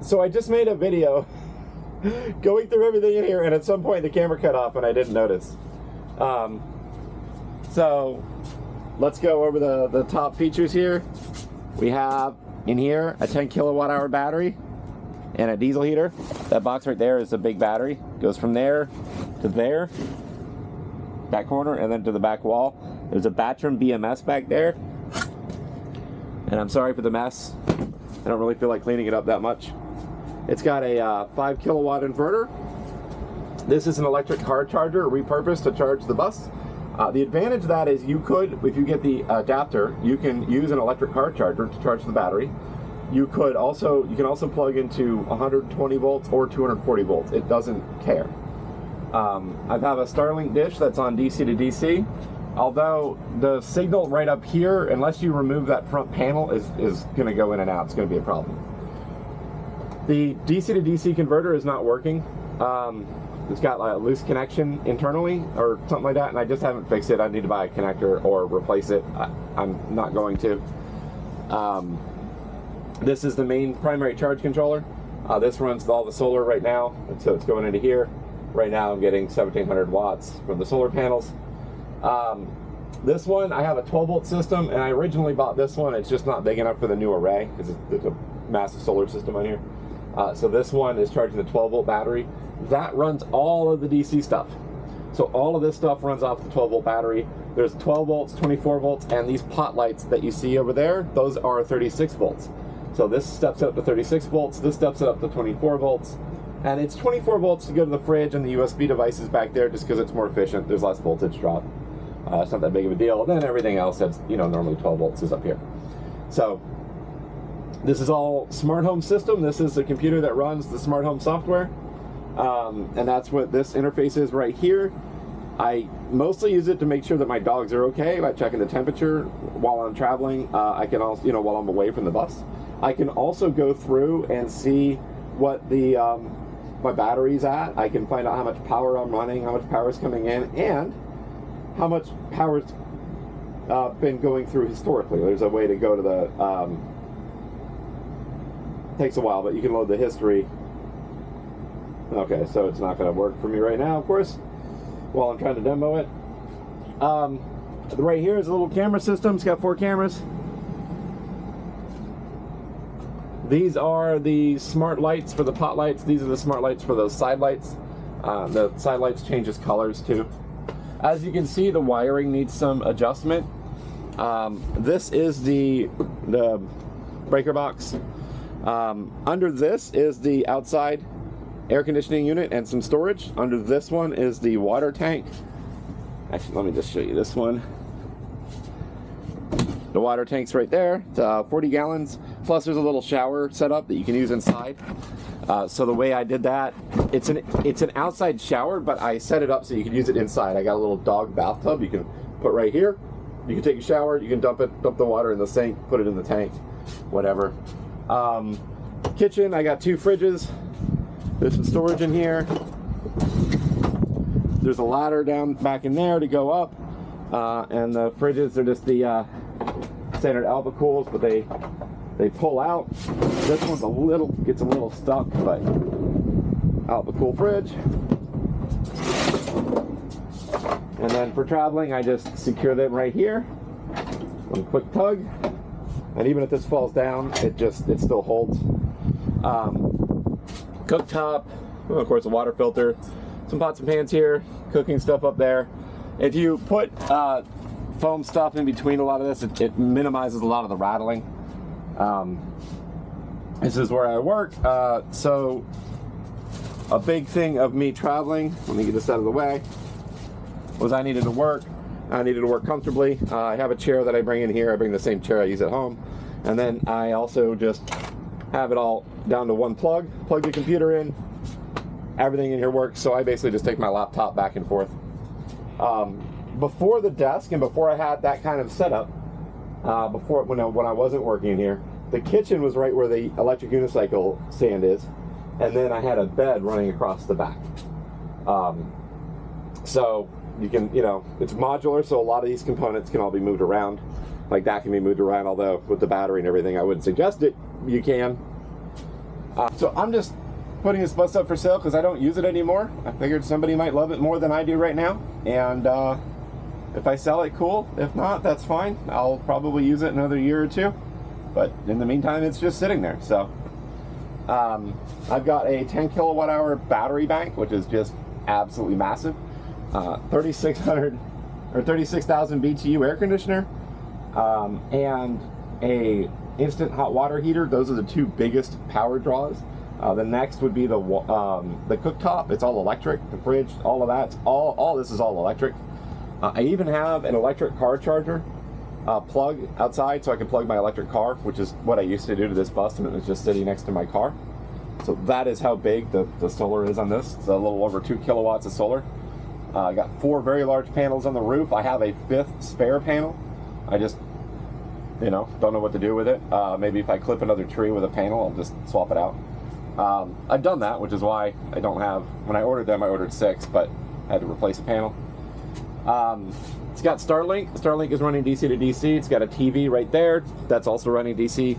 So I just made a video going through everything in here, and at some point the camera cut off and I didn't notice. So let's go over the top features here. We have in here a 10 kilowatt hour battery and a diesel heater. That box right there is a big battery. Goes from there to there, back corner, and then to the back wall. There's a Batrium BMS back there. And I'm sorry for the mess. I don't really feel like cleaning it up that much. It's got a 5 kilowatt inverter. This is an electric car charger repurposed to charge the bus. The advantage of that is you could, if you get the adapter, you can use an electric car charger to charge the battery. You can also plug into 120 volts or 240 volts. It doesn't care. I have a Starlink Dish that's on DC to DC. Although the signal right up here, unless you remove that front panel, is going to go in and out. It's going to be a problem. The DC to DC converter is not working. It's got like a loose connection internally or something like that, and I just haven't fixed it. I need to buy a connector or replace it. I'm not going to. This is the main primary charge controller. This runs all the solar right now, and so it's going into here. Right now I'm getting 1700 watts from the solar panels. This one, I have a 12 volt system, and I originally bought this one. It's just not big enough for the new array because it's a massive solar system on here. So this one is charging the 12 volt battery. That runs all of the DC stuff. So all of this stuff runs off the 12 volt battery. There's 12 volts, 24 volts, and these pot lights that you see over there, those are 36 volts. So this steps up to 36 volts, this steps it up to 24 volts. And it's 24 volts to go to the fridge and the USB devices back there just because it's more efficient. There's less voltage drop. It's not that big of a deal. And then everything else that's, normally 12 volts is up here. So this is all smart home system. This is a computer that runs the smart home software. And that's what this interface is right here. I mostly use it to make sure that my dogs are okay by checking the temperature while I'm traveling. I can also, while I'm away from the bus. I can also go through and see what the my battery's at. I can find out how much power I'm running, how much power is coming in, and how much power's been going through historically. There's a way to go to the takes a while, but you can load the history. Okay, so it's not going to work for me right now, of course, while I'm trying to demo it. Right here is a little camera system. It's got 4 cameras. These are the smart lights for the pot lights. These are the smart lights for those side lights. The side lights changes colors too. As you can see, the wiring needs some adjustment. This is the breaker box. Under this is the outside air conditioning unit and some storage. Under this one is the water tank. Actually, let me just show you this one. The water tank's right there. It's 40 gallons. Plus there's a little shower setup that you can use inside. So the way I did that, it's an outside shower, but I set it up so you can use it inside. I got a little dog bathtub you can put right here. You can take a shower, you can dump the water in the sink, put it in the tank, whatever. Kitchen, I got 2 fridges. There's some storage in here. There's a ladder down back in there to go up. And the fridges are just the standard Alpicools, but they pull out. This one's gets a little stuck, but Alpicool fridge. And then for traveling, I just secure them right here. One quick tug, and even if this falls down, it still holds. Cooktop, well, of course, a water filter, some pots and pans here, cooking stuff up there. If you put foam stuff in between a lot of this, it minimizes a lot of the rattling. This is where I work. So a big thing of me traveling, let me get this out of the way, was I needed to work. I needed to work comfortably. I have a chair that I bring in here. I bring the same chair I use at home. And then I also just have it all down to one plug the computer in, everything in here works. So I basically just take my laptop back and forth. Before the desk and before I had that kind of setup, when I wasn't working in here, the kitchen was right where the electric unicycle stand is, and then I had a bed running across the back. So you can, it's modular, so a lot of these components can all be moved around. Like that can be moved around, although with the battery and everything, I wouldn't suggest it. You can. So I'm just putting this bus up for sale because I don't use it anymore. I figured somebody might love it more than I do right now, and if I sell it, cool. If not, that's fine. I'll probably use it another year or two, but in the meantime, it's just sitting there. So I've got a 10 kilowatt hour battery bank, which is just absolutely massive. 3,600 or 36,000 BTU air conditioner, and a instant hot water heater. Those are the two biggest power draws. The next would be the cooktop. It's all electric. The fridge, all of that. All this is all electric. I even have an electric car charger plug outside, so I can plug my electric car, which is what I used to do to this bus, and it was just sitting next to my car. So that is how big the solar is on this. It's a little over 2 kilowatts of solar. I got 4 very large panels on the roof. I have a 5th spare panel. I just, you know, don't know what to do with it. Maybe if I clip another tree with a panel, I'll just swap it out. I've done that, which is why I don't have, when I ordered them, I ordered 6, but I had to replace a panel. It's got Starlink. Starlink is running DC to DC. It's got a TV right there. That's also running DC.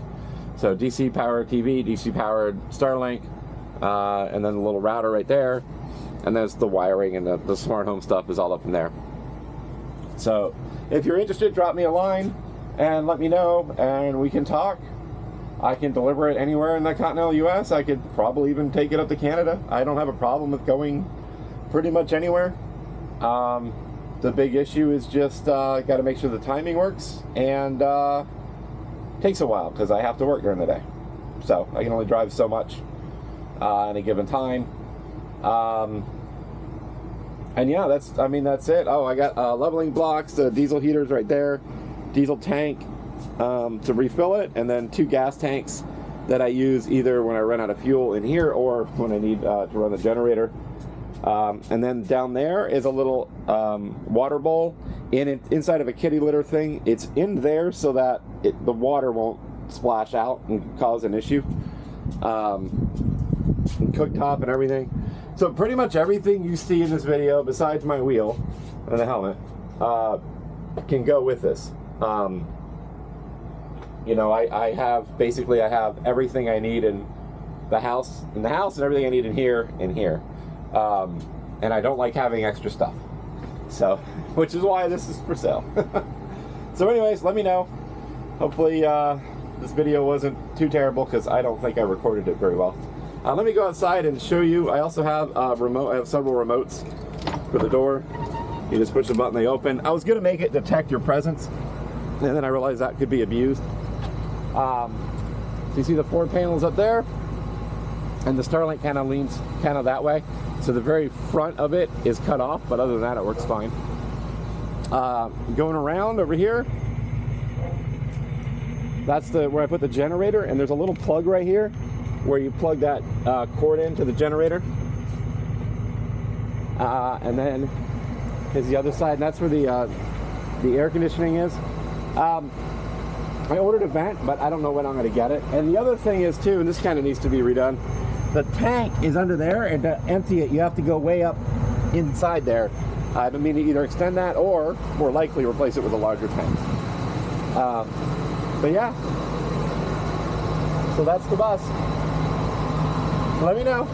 So DC powered TV, DC powered Starlink, and then the little router right there. And there's the wiring and the smart home stuff is all up in there. So if you're interested, drop me a line and let me know, and we can talk. I can deliver it anywhere in the continental US. I could probably even take it up to Canada. I don't have a problem with going pretty much anywhere. The big issue is just got to make sure the timing works, and takes a while because I have to work during the day. So I can only drive so much in a given time. And yeah, that's it. Oh, I got leveling blocks, diesel heaters right there, diesel tank to refill it, and then 2 gas tanks that I use either when I run out of fuel in here or when I need to run the generator. And then down there is a little water bowl inside of a kitty litter thing. It's in there so that the water won't splash out and cause an issue. And cooktop and everything. So pretty much everything you see in this video, besides my wheel and the helmet, can go with this. You know, I have everything I need in the house, and everything I need in here, and I don't like having extra stuff. So, which is why this is for sale. So anyways, let me know. Hopefully this video wasn't too terrible, because I don't think I recorded it very well. Let me go outside and show you. I also have I have several remotes for the door. You just push the button, they open. I was gonna make it detect your presence, and then I realized that could be abused. So you see the 4 panels up there, and the Starlink kind of leans kind of that way. So the very front of it is cut off, but other than that, it works fine. Going around over here, that's where I put the generator, and there's a little plug right here where you plug that cord into the generator. And then is the other side, and that's where the air conditioning is. I ordered a vent, but I don't know when I'm going to get it. And the other thing is too, and this kind of needs to be redone, the tank is under there, and to empty it, you have to go way up inside there. I mean, to either extend that or, more likely, replace it with a larger tank. But yeah, so that's the bus. Let me know.